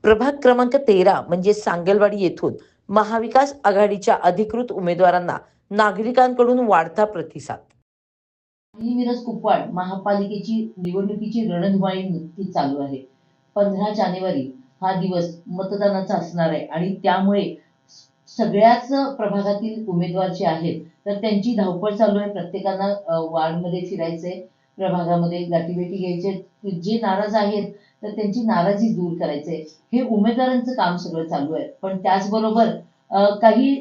प्रभाग क्रमांक 13 म्हणजे सांगलवाडी येथून महाविकास आघाडीच्या अधिकृत उमेदवारांना नागरिकांकडून वाढता प्रतिसाद. मिरज कुपवाड महापालिकेची निवडणुकीची रणधुमाळी नुकतीच चालू आहे. 15 जानेवारी हा दिवस मतदानाचा असणार आहे आणि त्यामुळे सगळ्याच प्रभागातील उमेदवार जे आहेत तर त्यांची धावपळ चालू आहे. प्रत्येकांना वार्डमध्ये फिरायचंय, प्रभागामध्ये गाठीभेटी घ्यायचे. जे नाराज आहेत तर त्यांची नाराजी दूर करायचंय. हे उमेदवारांचं काम सगळं चालू आहे. पण त्याचबरोबर काही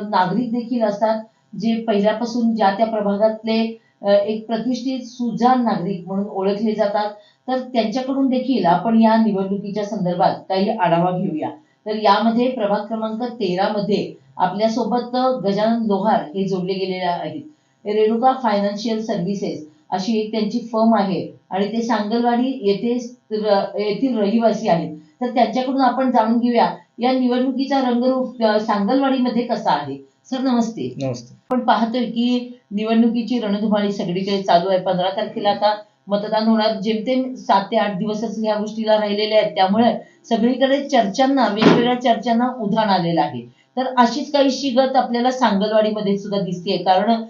नागरिक देखील असतात जे पहिल्यापासून ज्या त्या प्रभागातले एक प्रतिष्ठित सुजाण नागरिक म्हणून ओळखले जातात. तर त्यांच्याकडून देखील आपण या निवडणुकीच्या संदर्भात काही आढावा घेऊया. तर यामध्ये प्रभाग क्रमांक 13 मध्ये आपल्यासोबत गजानन लोहार हे जोडले गेलेले आहेत. रेणुका फायनान्शियल सर्व्हिसेस अशी एक त्यांची फर्म आहे आणि ते सांगलवाडी येथील रहिवासी आहेत. तर त्यांच्याकडून आपण जाणून घेऊया या निवडणुकीचा रंगरूप सांगलवाडीमध्ये कसा आहे. सर नमस्ते. नमस्ते. आपण पाहतोय की निवडणुकीची रणधुमाळी सगळीकडे चालू आहे. 15 तारखेला आता मतदान होणार. जेमतेम 7 ते 8 दिवसच ह्या गोष्टीला राहिलेले आहेत. त्यामुळे सगळीकडे वेगवेगळ्या चर्चांना उधाण आलेलं आहे. तर अशीच काहीशी गत आपल्याला सांगलवाडीमध्ये सुद्धा दिसतेय. कारण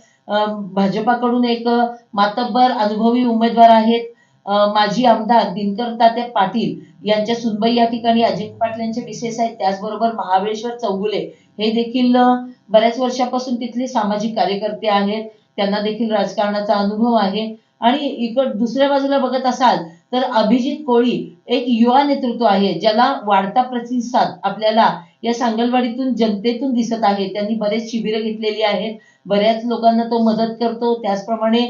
भाजपाकडून एक मातब्बर अनुभवी उमेदवार आहेत. माजी आमदार दिनकर तात्या पाटील यांच्या सुनबाई या ठिकाणी अजित पाटील यांचे मिसेस आहेत. त्याचबरोबर महाबळेश्वर चौगुले हे देखील बऱ्याच वर्षापासून तिथले सामाजिक कार्यकर्ते आहेत. त्यांना देखील राजकारणाचा अनुभव आहे. आणि दुसऱ्या बाजूला बघत असाल तर अभिजित कोळी एक युवा नेतृत्व आहे, ज्याला वाढता प्रतिसाद आपल्याला या सांगलवाडीतून जनतेतून दिसत आहे. त्यांनी बरेच शिबिरं घेतलेली आहेत. बऱ्याच लोकांना तो मदत करतो. त्याचप्रमाणे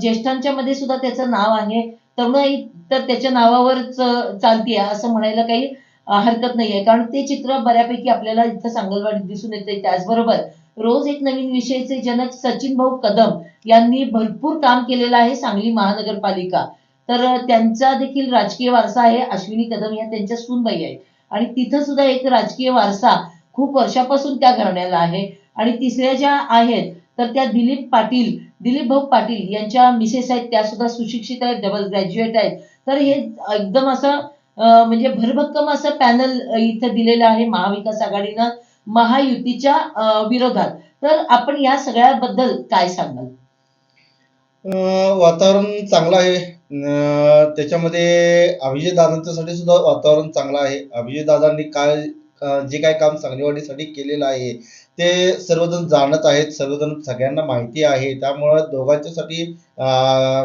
ज्येष्ठांच्या मध्ये सुद्धा त्याचं नाव आहे. तरुणाई तर त्याच्या नावावरच चालतीये असं म्हणायला काही हरकत नाहीये. कारण ते चित्र बऱ्यापैकी आपल्याला इथं सांगलवाडीत दिसून येते. त्याचबरोबर रोज एक नवीन विषयाचे जनक सचिन भाऊ कदम यांनी भरपूर काम केलेलं आहे सांगली महानगरपालिका. तर त्यांचा देखील राजकीय वारसा आहे. अश्विनी कदम या त्यांच्या सूनबाई आहेत आणि तिथं सुद्धा एक राजकीय वारसा खूप वर्षापासून त्या घराण्याला आहे. आणि तिसऱ्या ज्या आहेत तर त्या दिलीप भाऊ पाटील यांच्या मिसेस आहेत. त्या सुद्धा सुशिक्षित आहेत, डबल ग्रॅज्युएट आहेत. तर हे एकदम असं म्हणजे भरभक्कम असं पॅनल इथं दिलेलं आहे महाविकास आघाडीनं महायुतीच्या विरोधात. तर आपण या सगळ्याबद्दल काय सांगाल. वातावरण चांगलं आहे. त्याच्यामध्ये अभिजितदादांच्यासाठी सुद्धा वातावरण चांगलं आहे. अभिजितदादांनी जे काय काम सांगलीवाडीसाठी केलेलं आहे ते सर्वजण जाणत आहेत. सर्वजण सगळ्यांना माहिती आहे. त्यामुळं दोघांच्यासाठी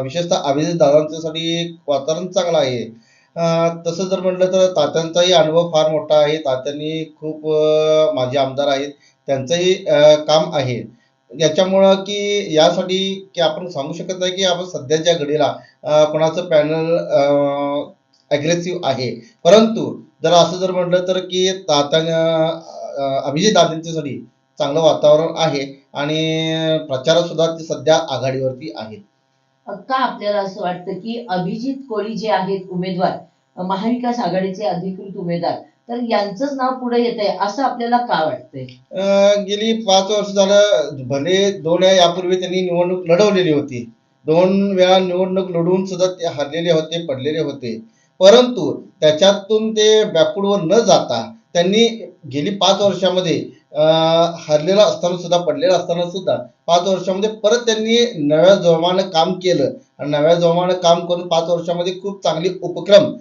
विशेषतः अभिजितदादांच्यासाठी वातावरण चांगलं आहे. तसं जर म्हटलं तर तात्यांचाही अनुभव फार मोठा आहे. तात्यांनी खूप माजी आमदार आहेत. त्यांचंही काम आहे. याच्यामुळं की यासाठी की आपण सांगू शकत नाही की आपण सध्याच्या घडीला कोणाचं पॅनल अग्रेसिव्ह आहे. परंतु जर असं जर म्हटलं तर की अभिजित दादांच्यासाठी चांगलं वातावरण आहे आणि प्रचारात सुद्धा ते सध्या आघाडीवरती आहेत. का आपल्याला असं वाटतं की अभिजित कोळी जे आहेत उमेदवार महाविकास आघाडीचे अधिकृत उमेदवार तर यांचंच नाव पुढे येत आहे असं आपल्याला का वाटतंय. गेली 5 वर्ष झालं. भले 2 वेळा यापूर्वी त्यांनी निवडणूक लढवलेली होती. 2 वेळा निवडणूक लढवून सुद्धा ते हरलेले होते, पडलेले होते. परंतु त्याच्यातून ते बॅकवर्डवर न जाता त्यांनी गेली 5 वर्षामध्ये हरलेला असताना सुद्धा, पडलेला असताना सुद्धा 5 वर्षामध्ये परत त्यांनी नव्या जोमानं काम केलं आणि नव्या जोमानं काम करून 5 वर्षामध्ये खूप चांगली उपक्रम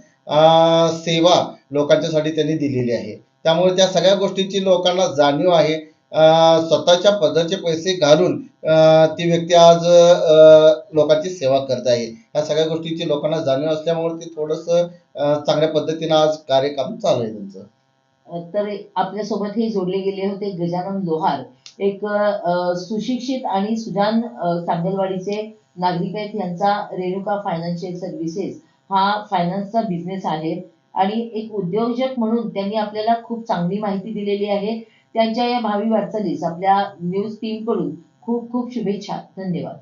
सेवा लोकांच्यासाठी त्यांनी दिलेली आहे. त्यामुळे त्या सगळ्या गोष्टींची लोकांना जाणीव आहे. स्वतःच्या पदरचे पैसे घालून ती व्यक्ती आज लोकांची सेवा करत आहे. या सगळ्या गोष्टींची लोकांना जाणीव असल्यामुळे ते थोडंसं चांगल्या पद्धतीनं आज कार्यक्रम चालू आहे त्यांचं. तर आपल्यासोबत हे जोडले गेले होते गजानन लोहार, एक सुशिक्षित आणि सुजाण सांगलवाडीचे नागरिक आहेत. यांचा रेणुका फायनान्शियल सर्व्हिसेस हा फायनान्सचा बिझनेस आहे आणि एक उद्योजक म्हणून त्यांनी आपल्याला खूप चांगली माहिती दिलेली आहे. त्यांच्या या भावी वाटचालीस आपल्या न्यूज टीम कडून खूप खूप शुभेच्छा. धन्यवाद.